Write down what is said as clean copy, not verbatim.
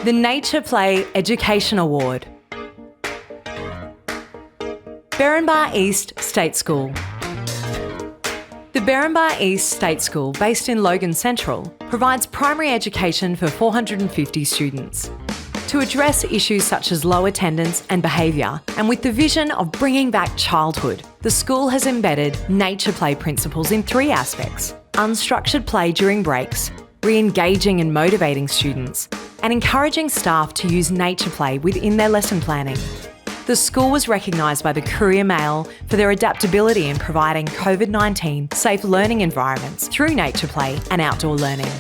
The Nature Play Education Award. Berrinba East State School. The Berrinba East State School, based in Logan Central, provides primary education for 450 students. To address issues such as low attendance and behaviour, and with the vision of bringing back childhood, the school has embedded nature play principles in 3 aspects: unstructured play during breaks, re-engaging and motivating students, and encouraging staff to use nature play within their lesson planning. The school was recognised by the Courier Mail for their adaptability in providing COVID-19 safe learning environments through nature play and outdoor learning.